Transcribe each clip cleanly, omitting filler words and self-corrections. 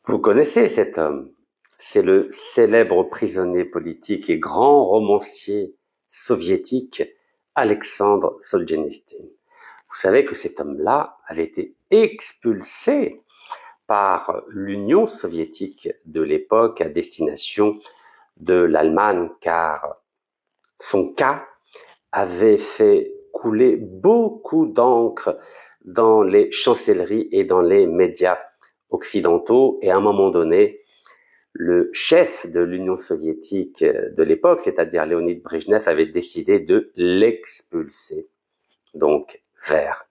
Vous connaissez cet homme, c'est le célèbre prisonnier politique et grand romancier soviétique Alexandre Solzhenitsyn. Vous savez que cet homme-là avait été expulsé par l'Union soviétique de l'époque à destination de l'Allemagne, car son cas avait fait couler beaucoup d'encre dans les chancelleries et dans les médias occidentaux, et à un moment donné, le chef de l'Union soviétique de l'époque, c'est-à-dire Léonid Brejnev, avait décidé de l'expulser, donc vers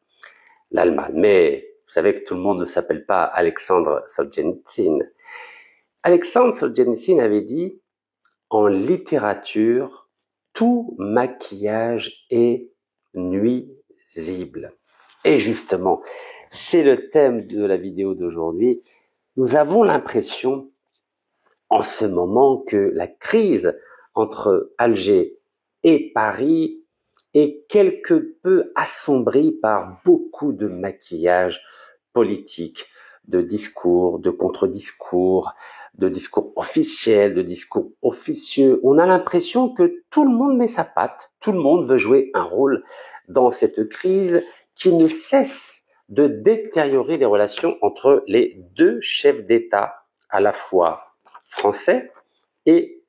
l'Allemagne. Mais vous savez que tout le monde ne s'appelle pas Alexandre Solzhenitsyn. Alexandre Solzhenitsyn avait dit: en littérature, tout maquillage est nuisible. Et justement, c'est le thème de la vidéo d'aujourd'hui. Nous avons l'impression en ce moment que la crise entre Alger et Paris est quelque peu assombrie par beaucoup de maquillage politique, de discours, de contre-discours, de discours officiels, de discours officieux. On a l'impression que tout le monde met sa patte, tout le monde veut jouer un rôle dans cette crise qui ne cesse de détériorer les relations entre les deux chefs d'État, à la fois français et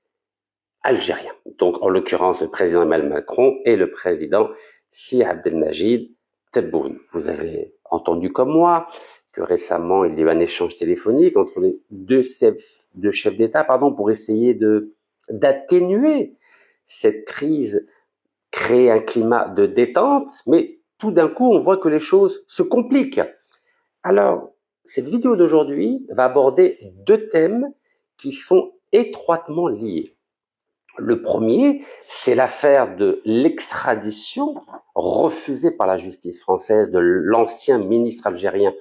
algérien. Donc, en l'occurrence, le président Emmanuel Macron et le président Si Abdelmajid Tebboune. Vous avez entendu comme moi que récemment, il y a eu un échange téléphonique entre les deux chefs d'État, pour essayer d'atténuer cette crise, créer un climat de détente, mais tout d'un coup, on voit que les choses se compliquent. Alors, cette vidéo d'aujourd'hui va aborder deux thèmes qui sont étroitement liés. Le premier, c'est l'affaire de l'extradition refusée par la justice française de l'ancien ministre algérien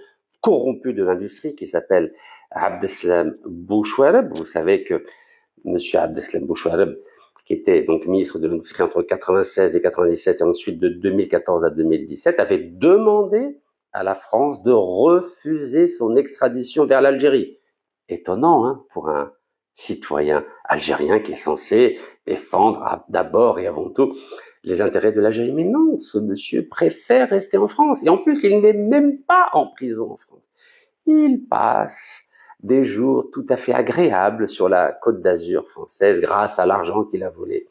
corrompu de l'industrie qui s'appelle Abdeslam Bouchouareb. Vous savez que M. Abdeslam Bouchouareb, qui était donc ministre de l'industrie entre 96 et 97 et ensuite de 2014 à 2017, avait demandé à la France de refuser son extradition vers l'Algérie. Étonnant, hein, pour un citoyen algérien qui est censé défendre d'abord et avant tout les intérêts de l'Algérie. Mais non, ce monsieur préfère rester en France. Et en plus, il n'est même pas en prison en France. Il passe des jours tout à fait agréables sur la Côte d'Azur française grâce à l'argent qu'il a volé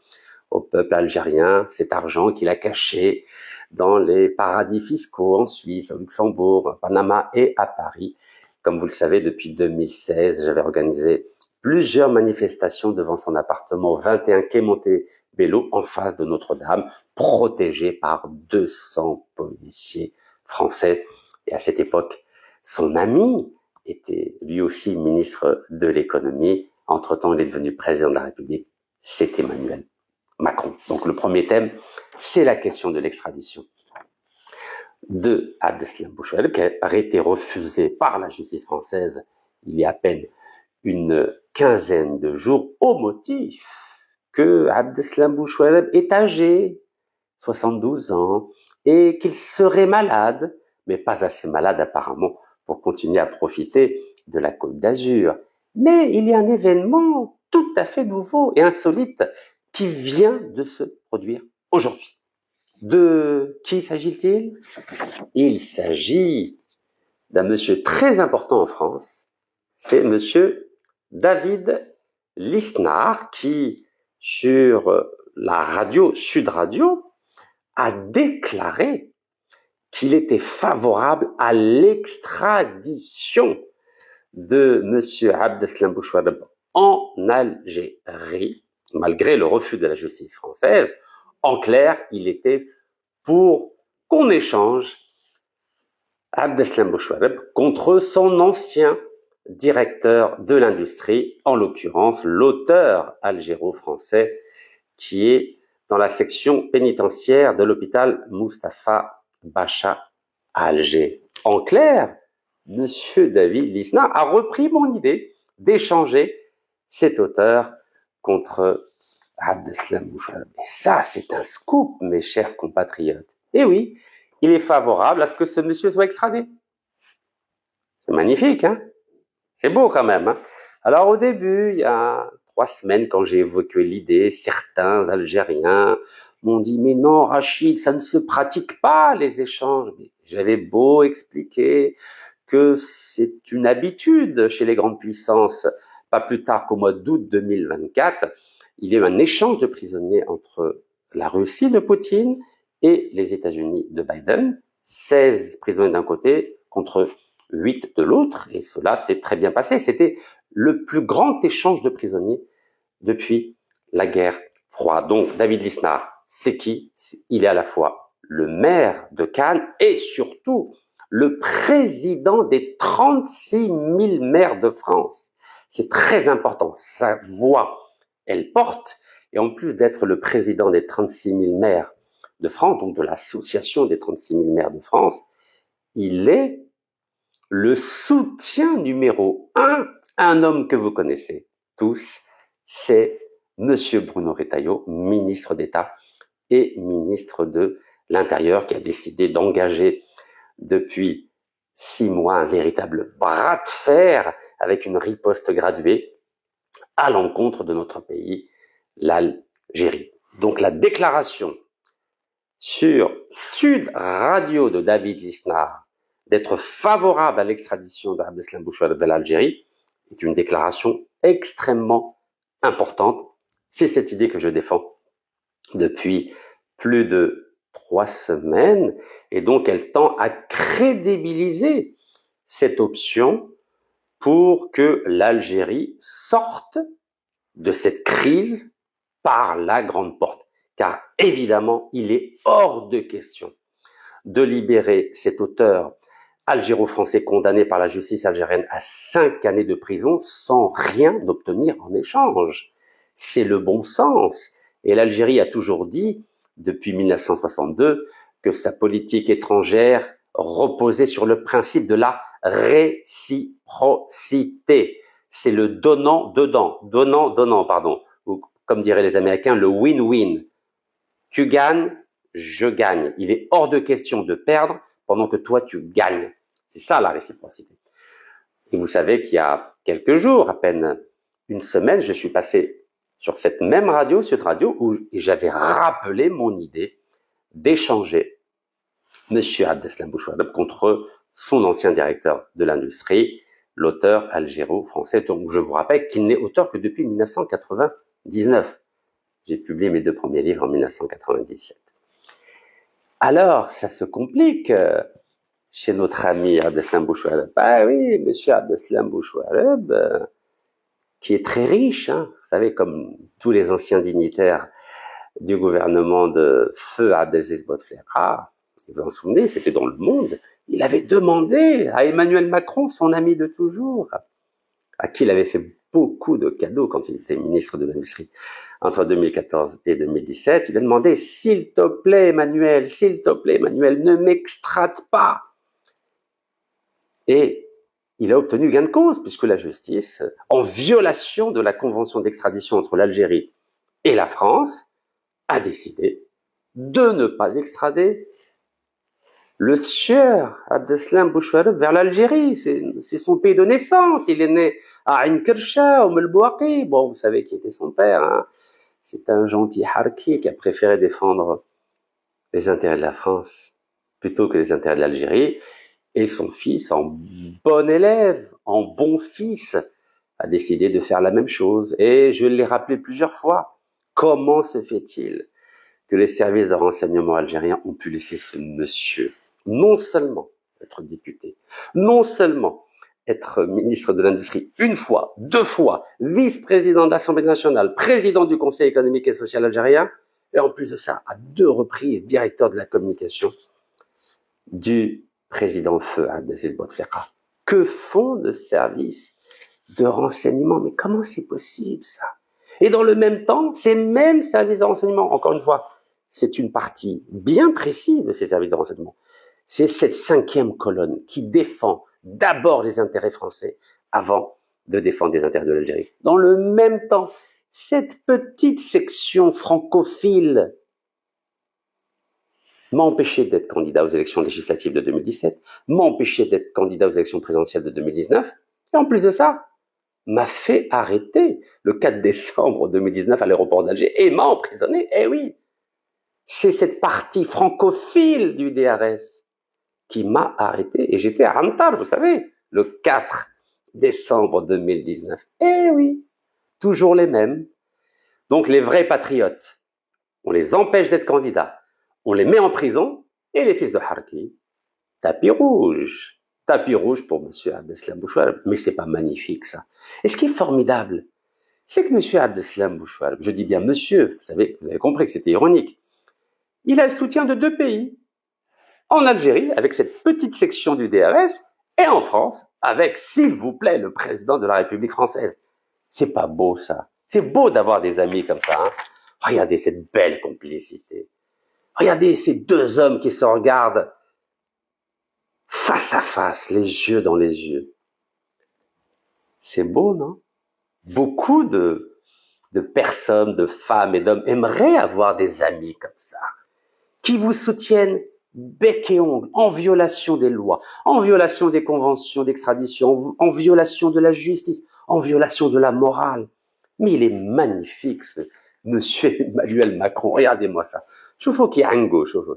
au peuple algérien, cet argent qu'il a caché dans les paradis fiscaux en Suisse, au Luxembourg, à Panama et à Paris. Comme vous le savez, depuis 2016, j'avais organisé plusieurs manifestations devant son appartement 21 quai Montebello en face de Notre-Dame, protégé par 200 policiers français. Et à cette époque, son ami était lui aussi ministre de l'économie. Entre-temps, il est devenu président de la République. C'est Emmanuel Macron. Donc le premier thème, c'est la question de l'extradition de Abdeslam Bouchouareb, qui a été refusée par la justice française il y a à peine une quinzaine de jours, au motif que Abdeslam Bouchouareb est âgé, 72 ans, et qu'il serait malade, mais pas assez malade apparemment pour continuer à profiter de la Côte d'Azur. Mais il y a un événement tout à fait nouveau et insolite qui vient de se produire aujourd'hui. De qui s'agit-il? Il s'agit d'un monsieur très important en France, c'est monsieur David Lisnard qui, sur la radio Sud Radio, a déclaré qu'il était favorable à l'extradition de monsieur Abdeslam Bouchouareb en Algérie, malgré le refus de la justice française. En clair, il était pour qu'on échange Abdeslam Bouchouareb contre son ancien directeur de l'industrie, en l'occurrence l'auteur algéro-français qui est dans la section pénitentiaire de l'hôpital Mustapha Bacha à Alger. En clair, monsieur David Lisnard a repris mon idée d'échanger cet auteur contre Abdeslam Bouchouareb. Et ça, c'est un scoop, mes chers compatriotes. Et oui, il est favorable à ce que ce monsieur soit extradé. C'est magnifique, hein? C'est beau quand même. Hein. Alors au début, il y a 3 semaines, quand j'ai évoqué l'idée, certains Algériens m'ont dit « Mais non, Rachid, ça ne se pratique pas, les échanges. » J'avais beau expliquer que c'est une habitude chez les grandes puissances. Pas plus tard qu'au mois d'août 2024, il y a eu un échange de prisonniers entre la Russie de Poutine et les États-Unis de Biden. 16 prisonniers d'un côté contre 8 de l'autre, et cela s'est très bien passé. C'était le plus grand échange de prisonniers depuis la guerre froide. Donc David Lisnard, c'est qui? Il est à la fois le maire de Cannes et surtout le président des 36 000 maires de France. C'est très important. Sa voix, elle porte. Et en plus d'être le président des 36 000 maires de France, donc de l'association des 36 000 maires de France, il est le soutien numéro 1 à un homme que vous connaissez tous, c'est Monsieur Bruno Retailleau, ministre d'État et ministre de l'Intérieur, qui a décidé d'engager depuis 6 mois un véritable bras de fer avec une riposte graduée à l'encontre de notre pays, l'Algérie. Donc la déclaration sur Sud Radio de David Lisnard d'être favorable à l'extradition d'Abdeslam Bouchouareb vers l'Algérie est une déclaration extrêmement importante. C'est cette idée que je défends depuis plus de 3 semaines, et donc elle tend à crédibiliser cette option pour que l'Algérie sorte de cette crise par la grande porte. Car évidemment, il est hors de question de libérer cet auteur algéro-français condamné par la justice algérienne à 5 années de prison sans rien obtenir en échange. C'est le bon sens. Et l'Algérie a toujours dit, depuis 1962, que sa politique étrangère reposait sur le principe de la réciprocité. C'est le donnant, pardon, ou comme diraient les Américains, le win-win. Tu gagnes, je gagne. Il est hors de question de perdre pendant que toi tu gagnes. C'est ça la réciprocité. Et vous savez qu'il y a quelques jours, à peine une semaine, je suis passé sur cette même radio, Sud Radio, où j'avais rappelé mon idée d'échanger M. Abdeslam Bouchouareb contre son ancien directeur de l'industrie, l'auteur algéro-français. Donc je vous rappelle qu'il n'est auteur que depuis 1999. J'ai publié mes 2 premiers livres en 1997. Alors, ça se complique chez notre ami Abdeslam Bouchouareb. Ah oui, monsieur Abdeslam Bouchouareb, qui est très riche, hein, vous savez, comme tous les anciens dignitaires du gouvernement de feu Abdelaziz Bouteflika, vous vous en souvenez, c'était dans Le Monde, il avait demandé à Emmanuel Macron, son ami de toujours, à qui il avait fait beaucoup de cadeaux quand il était ministre de l'Industrie, entre 2014 et 2017, il a demandé « S'il te plaît, Emmanuel, ne m'extrade pas !» Et il a obtenu gain de cause, puisque la justice, en violation de la convention d'extradition entre l'Algérie et la France, a décidé de ne pas extrader le sieur Abdeslam Bouchouareb vers l'Algérie. C'est son pays de naissance. Il est né à Ain Kersha, au Melbouaki. Bon, vous savez qui était son père. Hein. C'est un gentil harki qui a préféré défendre les intérêts de la France plutôt que les intérêts de l'Algérie. Et son fils, en bon élève, en bon fils, a décidé de faire la même chose. Et je l'ai rappelé plusieurs fois. Comment se fait-il que les services de renseignement algériens ont pu laisser ce monsieur non seulement être député, non seulement être ministre de l'Industrie une fois, 2 fois, vice-président de l'Assemblée nationale, président du Conseil économique et social algérien, et en plus de ça, à 2 reprises, directeur de la communication du président feu Abdelaziz Bouteflika. Que font les services de renseignement? Mais comment c'est possible ça? Et dans le même temps, ces mêmes services de renseignement, encore une fois, c'est une partie bien précise de ces services de renseignement. C'est cette 5e colonne qui défend d'abord les intérêts français avant de défendre les intérêts de l'Algérie. Dans le même temps, cette petite section francophile m'a empêché d'être candidat aux élections législatives de 2017, m'a empêché d'être candidat aux élections présidentielles de 2019, Et en plus de ça, m'a fait arrêter le 4 décembre 2019 à l'aéroport d'Alger et m'a emprisonné. Eh oui, c'est cette partie francophile du DRS qui m'a arrêté. Et j'étais à Antar, vous savez, le 4 décembre 2019. Eh oui, toujours les mêmes. Donc les vrais patriotes, on les empêche d'être candidats, on les met en prison, et les fils de Harki, tapis rouge. Tapis rouge pour M. Abdeslam Bouchouareb. Mais c'est pas magnifique, ça. Et ce qui est formidable, c'est que M. Abdeslam Bouchouareb, je dis bien monsieur, vous avez compris que c'était ironique, il a le soutien de 2 pays. En Algérie, avec cette petite section du DRS, et en France, avec, s'il vous plaît, le président de la République française. C'est pas beau, ça. C'est beau d'avoir des amis comme ça, hein. Regardez cette belle complicité. Regardez ces 2 hommes qui se regardent face à face, les yeux dans les yeux. C'est beau, non? Beaucoup de personnes, de femmes et d'hommes aimeraient avoir des amis comme ça, qui vous soutiennent bec et ongle, en violation des lois, en violation des conventions d'extradition, en violation de la justice, en violation de la morale. Mais il est magnifique, ce monsieur Emmanuel Macron. Regardez-moi ça. شوفوا كي عنقو, شوفوا.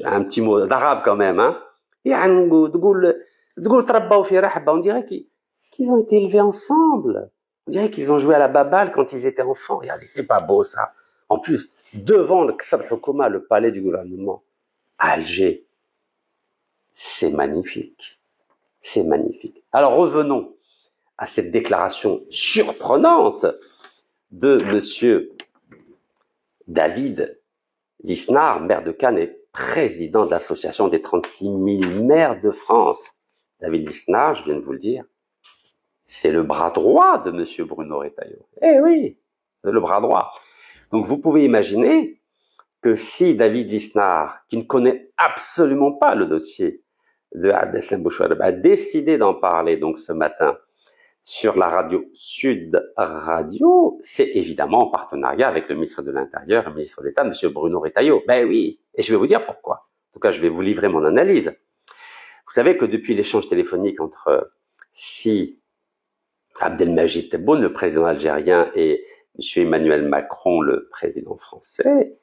Un petit mot d'arabe quand même, hein. يعنقو, تقول تربوا في رحبة. On dirait qu'ils ont été élevés ensemble. On dirait qu'ils ont joué à la baballe quand ils étaient enfants. Regardez, c'est pas beau ça. En plus, devant le Qasr Hukuma, le palais du gouvernement, à Alger, c'est magnifique. C'est magnifique. Alors revenons à cette déclaration surprenante de monsieur David Lisnard, maire de Cannes et président de l'association des 36 000 maires de France. David Lisnard, je viens de vous le dire, c'est le bras droit de monsieur Bruno Retailleau. Eh oui, c'est le bras droit. Donc vous pouvez imaginer que si David Lisnard, qui ne connaît absolument pas le dossier de Abdeslam Bouchouareb, a décidé d'en parler donc ce matin sur la radio Sud Radio, c'est évidemment en partenariat avec le ministre de l'Intérieur et le ministre d'État, M. Bruno Retailleau. Ben oui, et je vais vous dire pourquoi. En tout cas, je vais vous livrer mon analyse. Vous savez que depuis l'échange téléphonique entre Si Abdelmajid Tebboune, le président algérien, et M. Emmanuel Macron, le président français,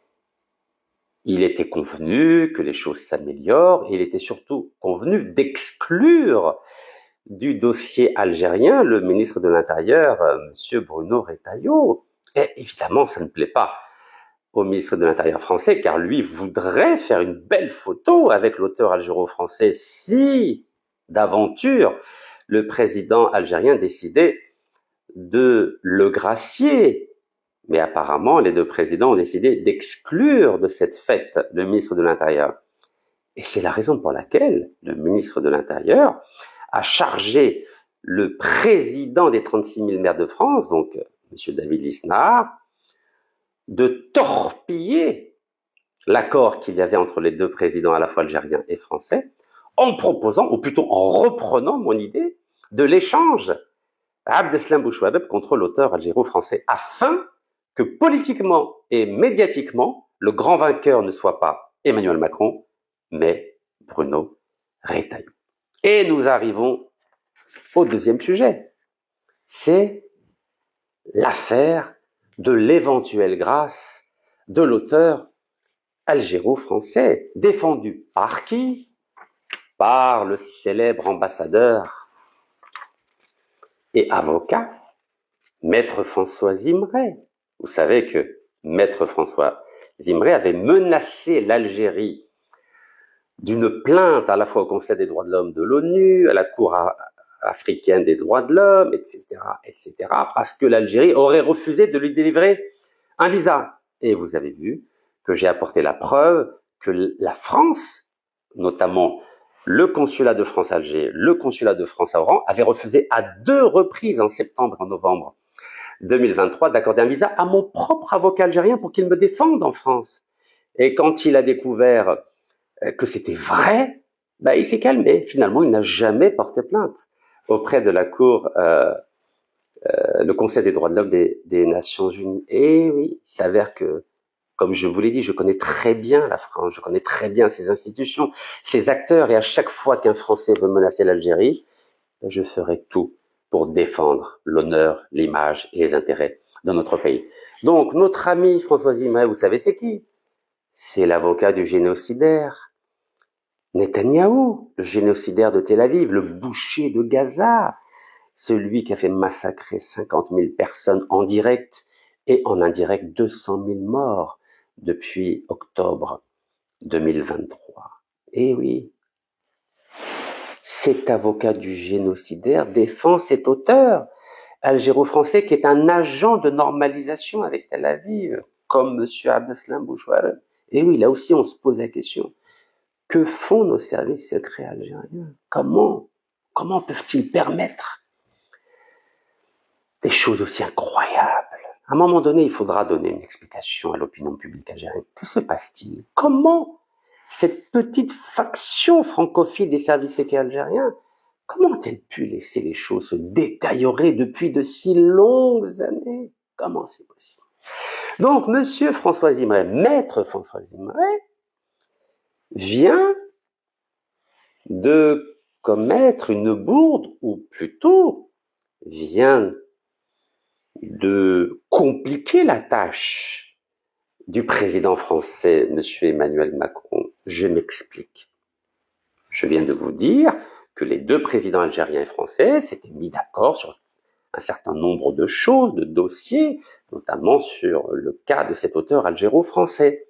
il était convenu que les choses s'améliorent, et il était surtout convenu d'exclure du dossier algérien le ministre de l'Intérieur, M. Bruno Retailleau. Et évidemment, ça ne plaît pas au ministre de l'Intérieur français, car lui voudrait faire une belle photo avec l'auteur algéro-français si, d'aventure, le président algérien décidait de le gracier. Mais apparemment, les 2 présidents ont décidé d'exclure de cette fête le ministre de l'Intérieur. Et c'est la raison pour laquelle le ministre de l'Intérieur a chargé le président des 36 000 maires de France, donc M. David Lisnard, de torpiller l'accord qu'il y avait entre les 2 présidents à la fois algériens et français, en proposant, ou plutôt en reprenant mon idée, de l'échange Abdeslam Bouchouareb contre l'auteur algéro-français, afin que politiquement et médiatiquement, le grand vainqueur ne soit pas Emmanuel Macron, mais Bruno Retailleau. Et nous arrivons au 2e sujet. C'est l'affaire de l'éventuelle grâce de l'auteur algéro-français, défendu par qui? Par le célèbre ambassadeur et avocat, Maître François Zimré. Vous savez que Maître François Zimré avait menacé l'Algérie d'une plainte à la fois au Conseil des droits de l'homme de l'ONU, à la Cour africaine des droits de l'homme, etc., parce que l'Algérie aurait refusé de lui délivrer un visa. Et vous avez vu que j'ai apporté la preuve que la France, notamment le consulat de France à Alger, le consulat de France à Oran, avait refusé à 2 reprises, en septembre et en novembre 2023, d'accorder un visa à mon propre avocat algérien pour qu'il me défende en France. Et quand il a découvert que c'était vrai, il s'est calmé. Finalement, il n'a jamais porté plainte auprès de la Cour, le Conseil des droits de l'homme des Nations Unies. Et oui, il s'avère que, comme je vous l'ai dit, je connais très bien la France, je connais très bien ses institutions, ses acteurs, et à chaque fois qu'un Français veut menacer l'Algérie, je ferai tout pour défendre l'honneur, l'image et les intérêts de notre pays. Donc, notre ami François Imray, vous savez c'est qui? C'est l'avocat du génocidaire Netanyahou, le génocidaire de Tel Aviv, le boucher de Gaza, celui qui a fait massacrer 50 000 personnes en direct et en indirect 200 000 morts depuis octobre 2023. Eh oui, cet avocat du génocidaire défend cet auteur algéro-français qui est un agent de normalisation avec Tel Aviv, comme M. Abdeslam Bouchouareb. Et oui, là aussi on se pose la question, que font nos services secrets algériens? Comment peuvent-ils permettre des choses aussi incroyables? À un moment donné, il faudra donner une explication à l'opinion publique algérienne. Que se passe-t-il? Comment cette petite faction francophile des services secrets algériens, comment a-t-elle pu laisser les choses se détériorer depuis de si longues années? Comment c'est possible? Donc, monsieur François Imray, maître François Imray, vient de commettre une bourde, ou plutôt vient de compliquer la tâche du président français, M. Emmanuel Macron. Je m'explique. Je viens de vous dire que les deux présidents algériens et français s'étaient mis d'accord sur un certain nombre de choses, de dossiers, notamment sur le cas de cet auteur algéro-français.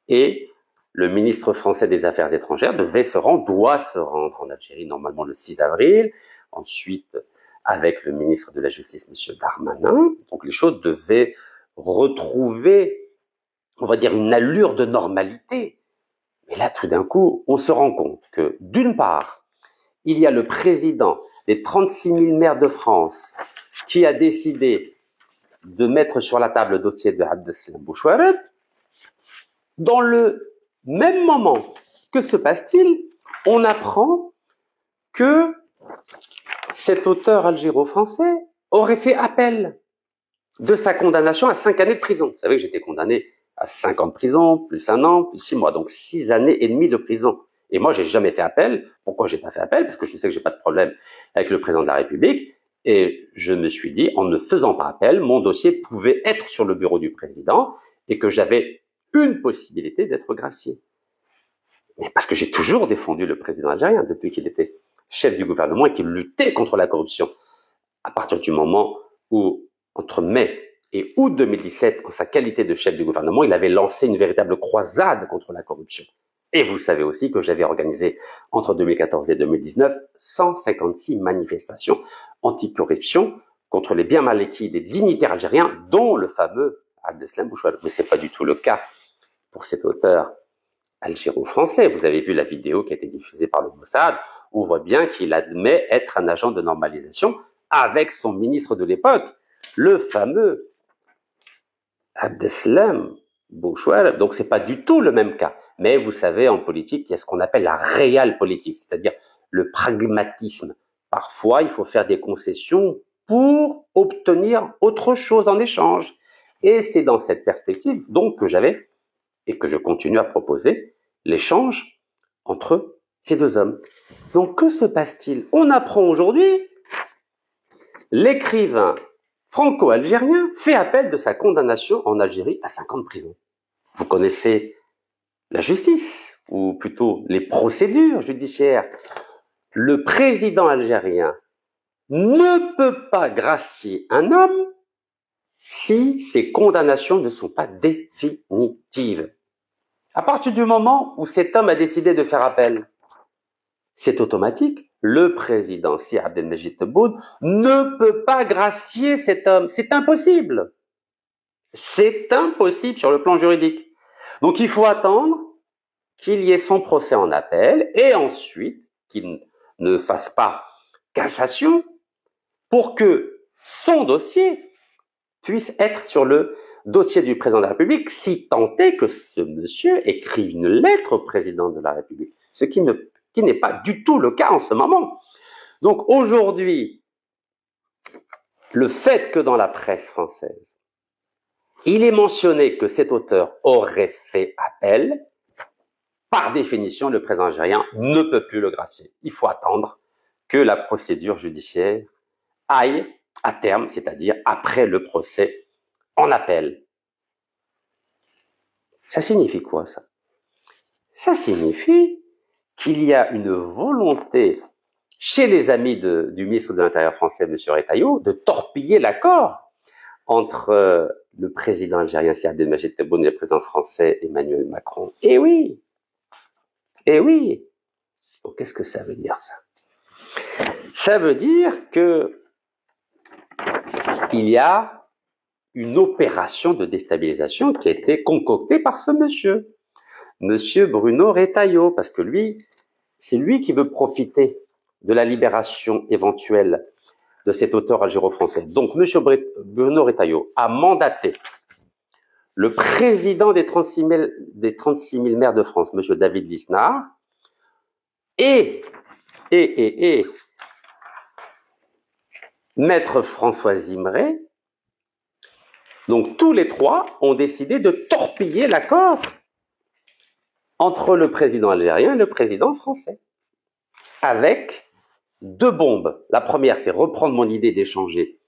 Et le ministre français des Affaires étrangères doit se rendre en Algérie, normalement le 6 avril, ensuite avec le ministre de la Justice, M. Darmanin. Donc les choses devaient retrouver, on va dire, une allure de normalité. Mais là, tout d'un coup, on se rend compte que, d'une part, il y a le président des 36 000 maires de France qui a décidé de mettre sur la table le dossier de Abdeslam Bouchouareb. Dans le même moment, que se passe-t-il? On apprend que cet auteur algéro-français aurait fait appel de sa condamnation à 5 années de prison. Vous savez que j'étais condamné à 5 ans de prison, plus 1 an, plus 6 mois, donc 6 années et demie de prison. Et moi, j'ai jamais fait appel. Pourquoi j'ai pas fait appel? Parce que je sais que j'ai pas de problème avec le président de la République. Et je me suis dit, en ne faisant pas appel, mon dossier pouvait être sur le bureau du président et que j'avais une possibilité d'être gracié. Mais parce que j'ai toujours défendu le président algérien depuis qu'il était chef du gouvernement et qu'il luttait contre la corruption. À partir du moment où, entre mai et août 2017, en sa qualité de chef du gouvernement, il avait lancé une véritable croisade contre la corruption. Et vous savez aussi que j'avais organisé entre 2014 et 2019 156 manifestations anti-corruption contre les biens mal acquis des dignitaires algériens, dont le fameux Abdeslam Bouchouareb. Mais ce n'est pas du tout le cas pour cet auteur algéro-français. Vous avez vu la vidéo qui a été diffusée par le Mossad, où on voit bien qu'il admet être un agent de normalisation avec son ministre de l'époque, le fameux Abdeslam Bouchouareb. Donc, ce n'est pas du tout le même cas. Mais vous savez, en politique, il y a ce qu'on appelle la réelle politique, c'est-à-dire le pragmatisme. Parfois, il faut faire des concessions pour obtenir autre chose en échange. Et c'est dans cette perspective, donc, que j'avais et que je continue à proposer l'échange entre ces deux hommes. Donc, que se passe-t-il? On apprend aujourd'hui, l'écrivain franco-algérien fait appel de sa condamnation en Algérie à 5 ans de prison. Vous connaissez la justice, ou plutôt les procédures judiciaires. Le président algérien ne peut pas gracier un homme si ses condamnations ne sont pas définitives. À partir du moment où cet homme a décidé de faire appel, c'est automatique. Le président Si Abdelmajid Tebboune ne peut pas gracier cet homme. C'est impossible. C'est impossible sur le plan juridique. Donc il faut attendre qu'il y ait son procès en appel et ensuite qu'il ne fasse pas cassation pour que son dossier puisse être sur le dossier du président de la République, si tant est que ce monsieur écrive une lettre au président de la République, ce qui n'est pas du tout le cas en ce moment. Donc aujourd'hui, le fait que dans la presse française, il est mentionné que cet auteur aurait fait appel, par définition, le président algérien ne peut plus le gracier. Il faut attendre que la procédure judiciaire aille à terme, c'est-à-dire après le procès, en appel. Ça signifie quoi, ça? Ça signifie qu'il y a une volonté chez les amis du ministre de l'Intérieur français, M. Retailleau, de torpiller l'accord entre le président algérien Siad Abdelmajid Tebboune et le président français Emmanuel Macron. Eh oui, eh oui. Donc, qu'est-ce que ça veut dire, ça? Ça veut dire que il y a une opération de déstabilisation qui a été concoctée par ce monsieur Bruno Retailleau, parce que lui, c'est lui qui veut profiter de la libération éventuelle de cet auteur algéro-français. Donc, M. Bruno Retailleau a mandaté le président des 36 000 maires de France, M. David Lisnard, et Maître François Zimré. Donc, tous les trois ont décidé de torpiller l'accord entre le président algérien et le président français, avec deux bombes. La première, c'est reprendre mon idée d'échanger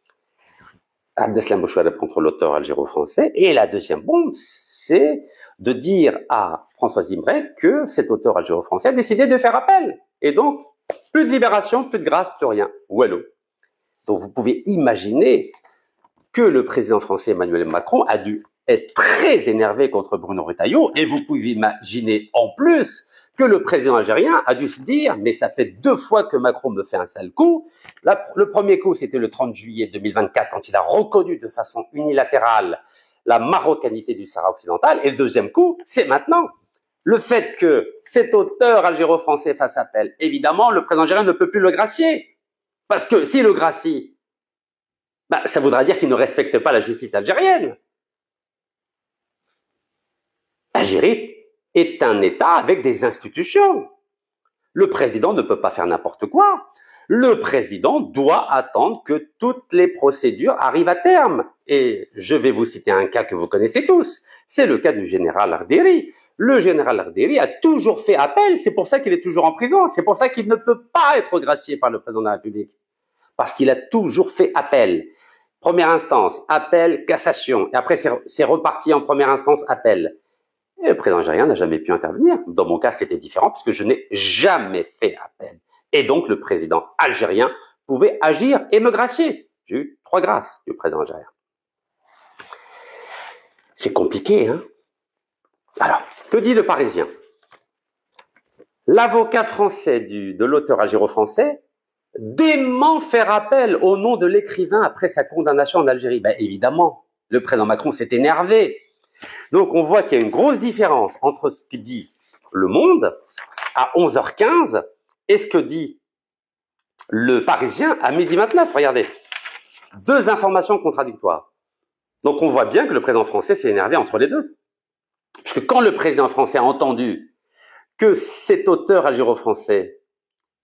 Abdeslam Bouchouareb contre l'auteur algéro-français. Et la deuxième bombe, c'est de dire à François Zimré que cet auteur algéro-français a décidé de faire appel. Et donc, plus de libération, plus de grâce, plus rien. Wallo. Donc, vous pouvez imaginer que le président français Emmanuel Macron a dû être très énervé contre Bruno Retailleau, et vous pouvez imaginer en plus que le président algérien a dû se dire « mais ça fait 2 fois que Macron me fait un sale coup ». Le premier coup, c'était le 30 juillet 2024, quand il a reconnu de façon unilatérale la marocanité du Sahara occidental, et le deuxième coup, c'est maintenant. Le fait que cet auteur algéro-français fasse appel, évidemment, le président algérien ne peut plus le gracier, parce que s'il le gracie, ça voudra dire qu'il ne respecte pas la justice algérienne. L'Algérie est un État avec des institutions. Le président ne peut pas faire n'importe quoi. Le président doit attendre que toutes les procédures arrivent à terme. Et je vais vous citer un cas que vous connaissez tous. C'est le cas du général Arderi. Le général Arderi a toujours fait appel. C'est pour ça qu'il est toujours en prison. C'est pour ça qu'il ne peut pas être gracié par le président de la République. Parce qu'il a toujours fait appel. Première instance, appel, cassation. Et après, c'est reparti en première instance, appel. Et le président algérien n'a jamais pu intervenir. Dans mon cas, c'était différent puisque je n'ai jamais fait appel. Et donc, le président algérien pouvait agir et me gracier. J'ai eu 3 grâces du président algérien. C'est compliqué, hein? Alors, que dit le Parisien? L'avocat français de l'auteur algéro-français dément faire appel au nom de l'écrivain après sa condamnation en Algérie. Évidemment, le président Macron s'est énervé. Donc, on voit qu'il y a une grosse différence entre ce que dit Le Monde à 11h15 et ce que dit le Parisien à 12h29. Regardez, 2 informations contradictoires. Donc, on voit bien que le président français s'est énervé entre les deux. Puisque quand le président français a entendu que cet auteur algéro-français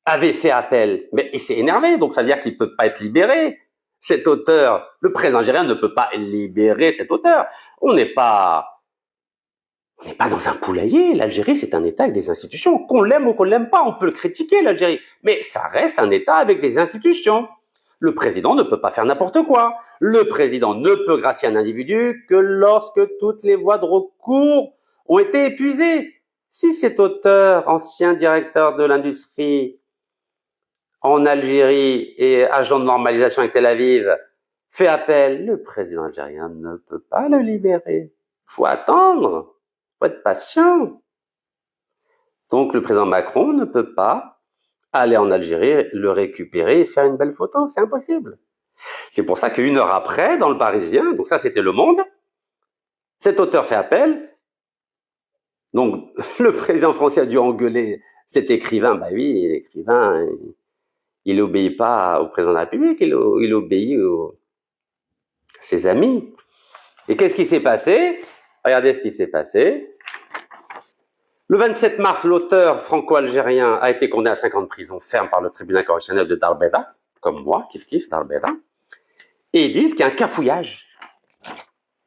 avait fait appel, mais il s'est énervé, donc ça veut dire qu'il ne peut pas être libéré. Cet auteur, le président algérien ne peut pas libérer cet auteur. On n'est pas dans un poulailler. L'Algérie, c'est un État avec des institutions. Qu'on l'aime ou qu'on l'aime pas, on peut le critiquer, l'Algérie. Mais ça reste un État avec des institutions. Le président ne peut pas faire n'importe quoi. Le président ne peut gracier un individu que lorsque toutes les voies de recours ont été épuisées. Si cet auteur, ancien directeur de l'industrie en Algérie et agent de normalisation avec Tel Aviv, fait appel, le président algérien ne peut pas le libérer. Il faut attendre. Faut être patient. Donc le président Macron ne peut pas aller en Algérie, le récupérer et faire une belle photo. C'est impossible. C'est pour ça qu'1 heure après, dans le Parisien, donc ça c'était Le Monde, cet auteur fait appel. Donc le président français a dû engueuler cet écrivain. Oui, l'écrivain, il n'obéit pas au président de la République, il obéit à ses amis. Et qu'est-ce qui s'est passé? Regardez ce qui s'est passé. Le 27 mars, l'auteur franco-algérien a été condamné à 5 ans de prison ferme par le tribunal correctionnel de Dar Beda, comme moi, kiff Dar Beda. Et ils disent qu'il y a un cafouillage.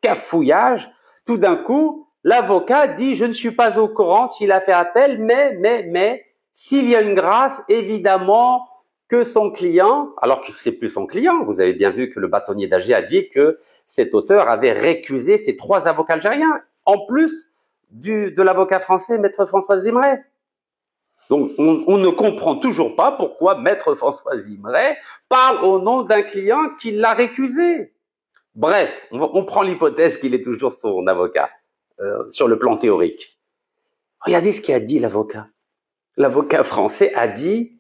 Cafouillage. Tout d'un coup, l'avocat dit « je ne suis pas au courant s'il a fait appel, mais, s'il y a une grâce, évidemment, que son client, alors que c'est plus son client, vous avez bien vu que le bâtonnier d'Alger a dit que cet auteur avait récusé ses 3 avocats algériens, en plus de l'avocat français, Maître François Zimret. Donc, on ne comprend toujours pas pourquoi Maître François Zimret parle au nom d'un client qui l'a récusé. Bref, on prend l'hypothèse qu'il est toujours son avocat, sur le plan théorique. Regardez ce qu'a dit l'avocat. L'avocat français a dit,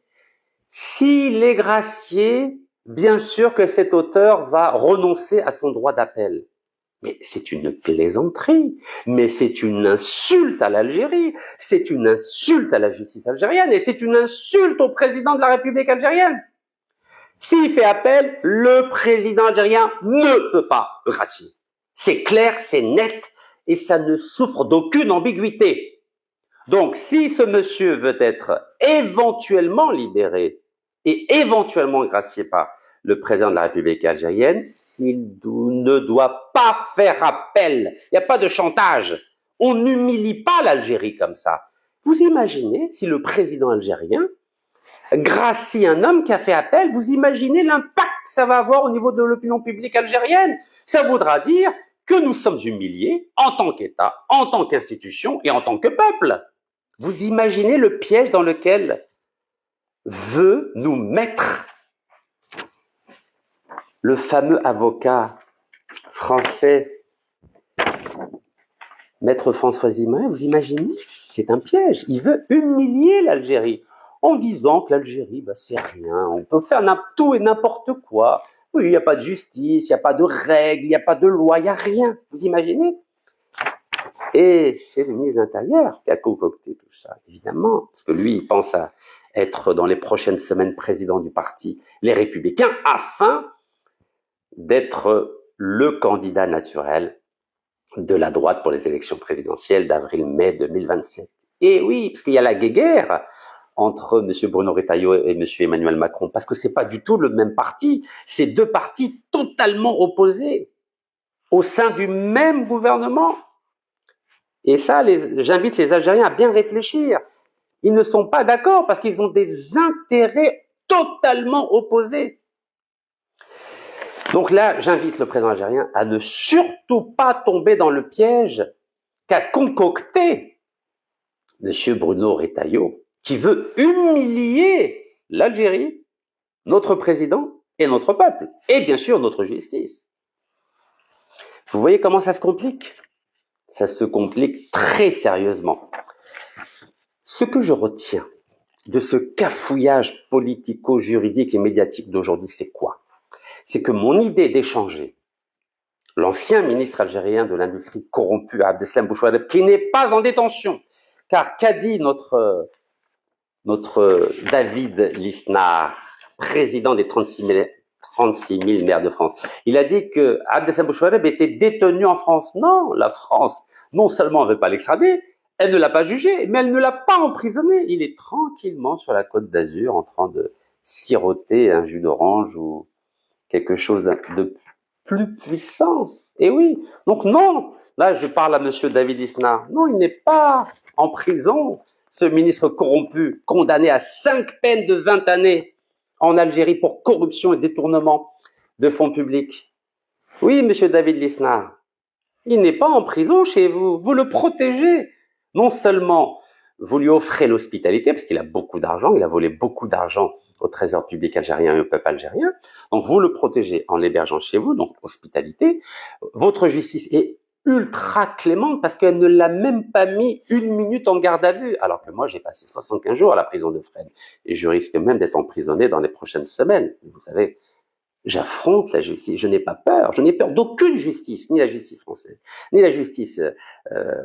s'il est gracié, bien sûr que cet auteur va renoncer à son droit d'appel. Mais c'est une plaisanterie, mais c'est une insulte à l'Algérie, c'est une insulte à la justice algérienne et c'est une insulte au président de la République algérienne. S'il fait appel, le président algérien ne peut pas le gracier. C'est clair, c'est net et ça ne souffre d'aucune ambiguïté. Donc, si ce monsieur veut être éventuellement libéré et éventuellement gracié par le président de la République algérienne, il ne doit pas faire appel. Il n'y a pas de chantage. On n'humilie pas l'Algérie comme ça. Vous imaginez si le président algérien gracie un homme qui a fait appel, vous imaginez l'impact que ça va avoir au niveau de l'opinion publique algérienne. Ça voudra dire que nous sommes humiliés en tant qu'État, en tant qu'institution et en tant que peuple. Vous imaginez le piège dans lequel veut nous mettre le fameux avocat français, Maître François Zimret, vous imaginez? C'est un piège. Il veut humilier l'Algérie en disant que l'Algérie, c'est rien, on peut faire tout et n'importe quoi. Oui, il n'y a pas de justice, il n'y a pas de règles, il n'y a pas de loi, il n'y a rien. Vous imaginez? Et c'est le ministre de l'Intérieur qui a concocté tout ça, évidemment, parce que lui, il pense à être dans les prochaines semaines président du parti Les Républicains, afin d'être le candidat naturel de la droite pour les élections présidentielles d'avril-mai 2027. Et oui, parce qu'il y a la guéguerre entre M. Bruno Retailleau et M. Emmanuel Macron, parce que c'est pas du tout le même parti, c'est 2 partis totalement opposés au sein du même gouvernement. Et ça, j'invite les Algériens à bien réfléchir. Ils ne sont pas d'accord parce qu'ils ont des intérêts totalement opposés. Donc là, j'invite le président algérien à ne surtout pas tomber dans le piège qu'a concocté M. Bruno Retailleau, qui veut humilier l'Algérie, notre président et notre peuple, et bien sûr notre justice. Vous voyez comment ça se complique? Ça se complique très sérieusement. Ce que je retiens de ce cafouillage politico-juridique et médiatique d'aujourd'hui, c'est quoi? C'est que mon idée d'échanger l'ancien ministre algérien de l'industrie corrompu, Abdeslam Bouchouareb, qui n'est pas en détention, car qu'a dit notre David Lisnard, président des 36 000 maires de France? Il a dit que Abdeslam Bouchouareb était détenu en France. Non, la France, non seulement ne veut pas l'extrader, elle ne l'a pas jugé, mais elle ne l'a pas emprisonné. Il est tranquillement sur la côte d'Azur en train de siroter un jus d'orange ou quelque chose de plus puissant. Et oui, donc non, là je parle à monsieur David Lisnard, non, il n'est pas en prison, ce ministre corrompu, condamné à 5 peines de 20 années en Algérie pour corruption et détournement de fonds publics. Oui, monsieur David Lisnard, il n'est pas en prison chez vous, vous le protégez. Non seulement vous lui offrez l'hospitalité, parce qu'il a beaucoup d'argent, il a volé beaucoup d'argent au trésor public algérien et au peuple algérien, donc vous le protégez en l'hébergeant chez vous, donc hospitalité. Votre justice est ultra clémente parce qu'elle ne l'a même pas mis 1 minute en garde à vue, alors que moi j'ai passé 75 jours à la prison de Fresnes et je risque même d'être emprisonné dans les prochaines semaines. Vous savez, j'affronte la justice, je n'ai pas peur, je n'ai peur d'aucune justice, ni la justice française, ni la justice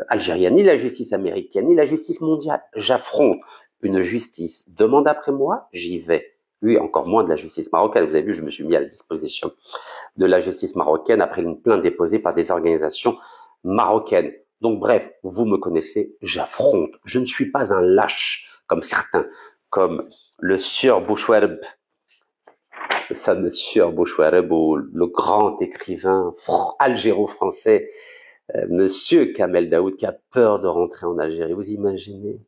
algérienne, ni la justice américaine, ni la justice mondiale. J'affronte une justice. Demande après moi, j'y vais. Oui, encore moins de la justice marocaine. Vous avez vu, je me suis mis à la disposition de la justice marocaine après une plainte déposée par des organisations marocaines. Donc bref, vous me connaissez, j'affronte. Je ne suis pas un lâche comme certains, comme le sieur Bouchouareb, le fameux sieur Bouchouareb, le grand écrivain algéro-français, monsieur Kamel Daoud, qui a peur de rentrer en Algérie. Vous imaginez?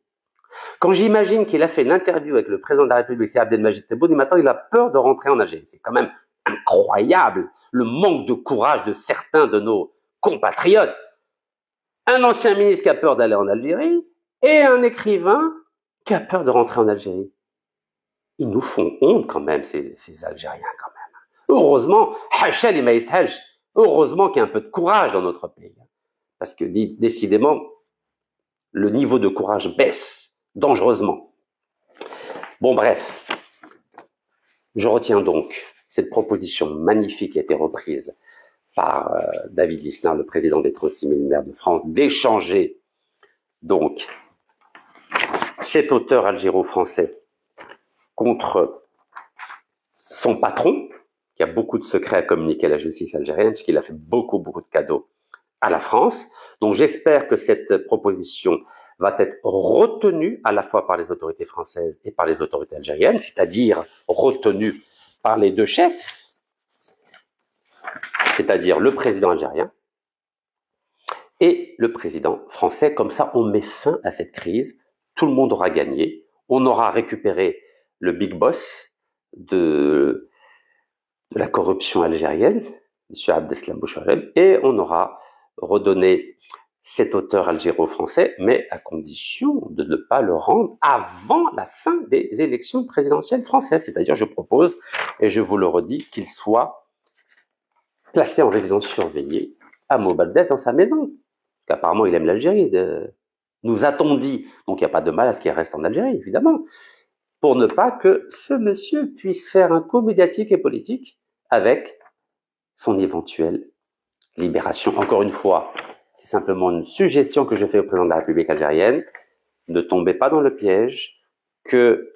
Quand j'imagine qu'il a fait une interview avec le président de la République, c'est Abdelmajid Tebboune, maintenant il a peur de rentrer en Algérie. C'est quand même incroyable le manque de courage de certains de nos compatriotes. Un ancien ministre qui a peur d'aller en Algérie et un écrivain qui a peur de rentrer en Algérie. Ils nous font honte quand même, ces Algériens quand même. Heureusement, heureusement qu'il y a un peu de courage dans notre pays. Parce que décidément, le niveau de courage baisse dangereusement. Bon, bref, je retiens donc cette proposition magnifique qui a été reprise par David Lisnard, le président des 36 000 maires de France, d'échanger donc cet auteur algéro-français contre son patron, qui a beaucoup de secrets à communiquer à la justice algérienne, puisqu'il a fait beaucoup de cadeaux à la France. Donc j'espère que cette proposition va être retenue à la fois par les autorités françaises et par les autorités algériennes, c'est-à-dire retenue par les deux chefs, c'est-à-dire le président algérien et le président français. Comme ça, on met fin à cette crise, tout le monde aura gagné, on aura récupéré le big boss de la corruption algérienne, M. Abdeslam Bouchareb, et on aura redonné cet auteur algéro-français, mais à condition de ne pas le rendre avant la fin des élections présidentielles françaises. C'est-à-dire, je propose, et je vous le redis, qu'il soit placé en résidence surveillée à Mobaddel dans sa maison. Parce qu'apparemment, il aime l'Algérie. Nous a-t-on dit, donc il n'y a pas de mal à ce qu'il reste en Algérie, évidemment, pour ne pas que ce monsieur puisse faire un coup médiatique et politique avec son éventuelle libération. Encore une fois, c'est simplement une suggestion que je fais au président de la République algérienne. Ne tombez pas dans le piège que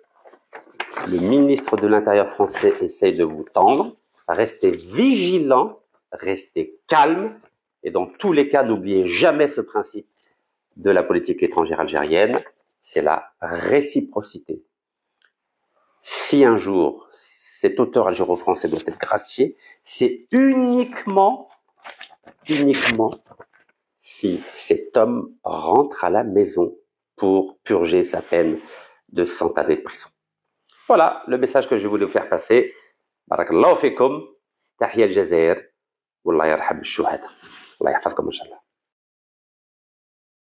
le ministre de l'Intérieur français essaye de vous tendre. Restez vigilant, restez calme, et dans tous les cas, n'oubliez jamais ce principe de la politique étrangère algérienne, c'est la réciprocité. Si un jour cet auteur algéro-français doit être gracié, c'est uniquement si cet homme rentre à la maison pour purger sa peine de 100 années de prison. Voilà le message que je voulais vous faire passer. Barakallahu fikum, tahiyya al-Jazair, wallah yarham al-shuhada. Allah yahfazkum, inshallah.